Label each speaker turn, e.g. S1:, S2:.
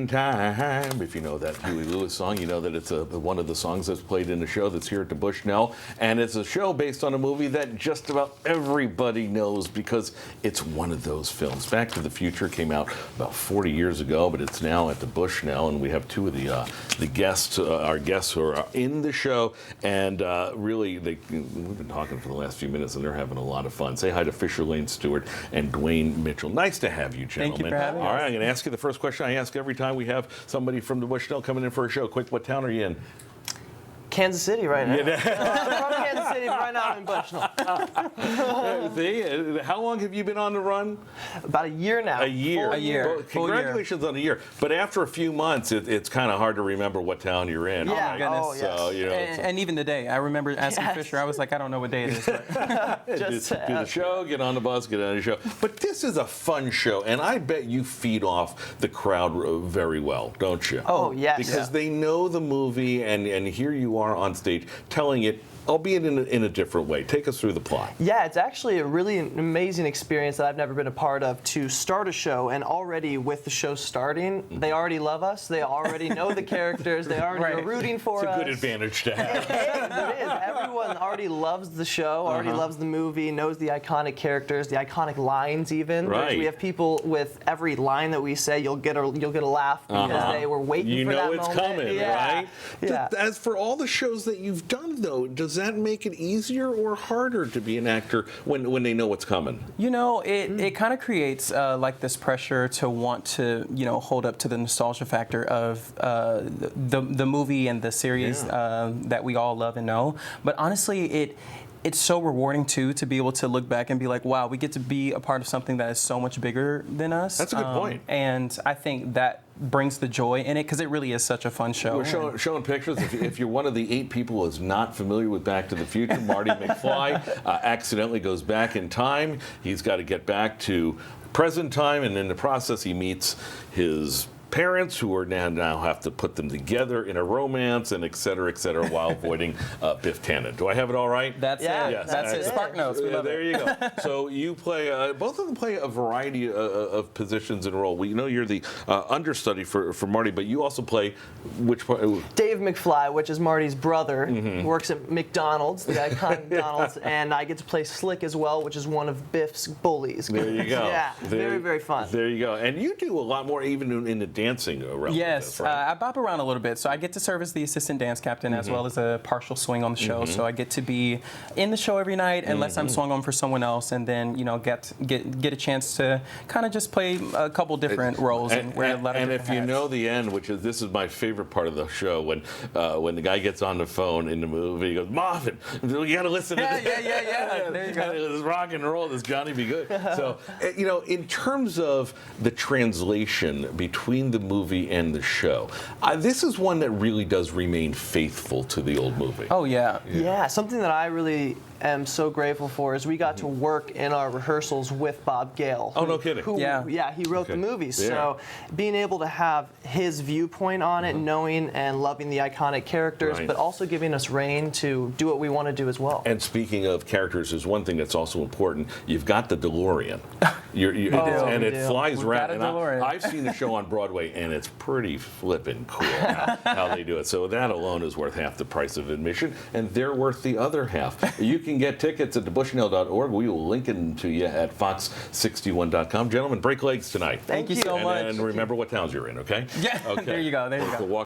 S1: Time. If you know that Huey Lewis song, you know that it's one of the songs that's played in the show that's here at the Bushnell, and it's a show based on a movie that just about everybody knows because it's one of those films. Back to the Future came out about 40 years ago, but it's now at the Bushnell, and we have two of the guests, our guests who are in the show, and really, we've been talking for the last few minutes, and they're having a lot of fun. Say hi to Fisher Lane Stewart and Dwayne Mitchell. Nice to have you, gentlemen.
S2: Thank you for having us.
S1: All right, I'm going to ask you the first question I ask every time we have somebody from the Bushnell coming in for a show. Quick, what town are you in?
S3: Kansas City right now. I'm from Kansas City, but right now I'm in Bushnell.
S1: See, how long have you been on the run?
S3: About a year now.
S1: A year.
S2: A year.
S1: Well, congratulations on a year. But after a few months, it's kind of hard to remember what town you're in.
S3: Yeah.
S1: Right?
S2: Goodness.
S3: Oh, yes.
S1: So, you know,
S2: And even today, I remember asking
S3: Yes.
S2: Fisher, I was like, I don't know what day it is. But
S3: Just
S1: do the show, get on the bus, get on the show. But this is a fun show, and I bet you feed off the crowd very well, don't you?
S3: Oh, yes.
S1: Because they know the movie, and here you are on stage telling it, albeit in a different way. Take us through the plot.
S3: Yeah, it's actually a really amazing experience that I've never been a part of, to start a show, and already with the show starting, they already love us, they already know the characters, they already are rooting for us.
S1: It's a good advantage to have.
S3: It is. Everyone already loves the show, already loves the movie, knows the iconic characters, the iconic lines even.
S1: Right.
S3: We have people with every line that we say, you'll get a laugh because they were waiting for that moment.
S1: You know it's coming,
S3: yeah.
S1: right?
S3: Yeah.
S1: As for all the shows that you've done, though, does that make it easier or harder to be an actor when they know what's coming?
S2: You know, it kind of creates like this pressure to want to, hold up to the nostalgia factor of the movie and the series that we all love and know. But honestly, it's so rewarding too to be able to look back and be like, wow, we get to be a part of something that is so much bigger than us.
S1: That's a good point.
S2: And I think that brings the joy in it because it really is such a fun show.
S1: We're showing pictures. If you're one of the 8 people who is not familiar with Back to the Future, Marty McFly accidentally goes back in time. He's got to get back to present time, and in the process he meets his parents, who are now have to put them together in a romance, and et cetera, while avoiding Biff Tannen. Do I have it all right?
S2: That's it.
S1: Yes,
S2: That's it. Spark Notes. We love
S1: there you go. So you play, both of them play a variety of positions and role. We know you're the understudy for Marty, but you also play which part?
S3: Dave McFly, which is Marty's brother, works at McDonald's, the iconic McDonald's, and I get to play Slick as well, which is one of Biff's bullies.
S1: There you go.
S3: Yeah, very, very fun.
S1: There you go. And you do a lot more even in the dancing realm.
S2: Yes,
S1: of this, right?
S2: I bop around a little bit, so I get to serve as the assistant dance captain as well as a partial swing on the show. So I get to be in the show every night unless I'm swung on for someone else, and then get a chance to kind of just play a couple different roles and wear a lot of
S1: and
S2: different
S1: if you
S2: hats.
S1: know the end, this is my favorite part of the show, when the guy gets on the phone in the movie, he goes, Marvin, you got to listen to this.
S2: Yeah. There you go.
S1: This rock and roll, this Johnny Be Good. So, in terms of the translation between the movie and the show, this is one that really does remain faithful to the old movie.
S2: Oh, yeah.
S3: Yeah, something that I really am so grateful for is we got to work in our rehearsals with Bob Gale.
S1: Oh, no kidding.
S3: He wrote the movies.
S1: Yeah.
S3: So being able to have his viewpoint on it, knowing and loving the iconic characters,
S1: Right.
S3: but also giving us reign to do what we want to do as well.
S1: And speaking of characters, there's one thing that's also important. You've got the DeLorean. And it flies
S2: We've
S1: around.
S2: got a
S1: And
S2: DeLorean.
S1: I've seen the show on Broadway, and it's pretty flippin' cool how they do it. So that alone is worth half the price of admission, and they're worth the other half. You can get tickets at thebushnell.org. We will link them to you at fox61.com. Gentlemen, break legs tonight.
S2: Thank you so much.
S1: And remember what towns you're in, okay?
S2: Yeah,
S1: Okay.
S2: there you go.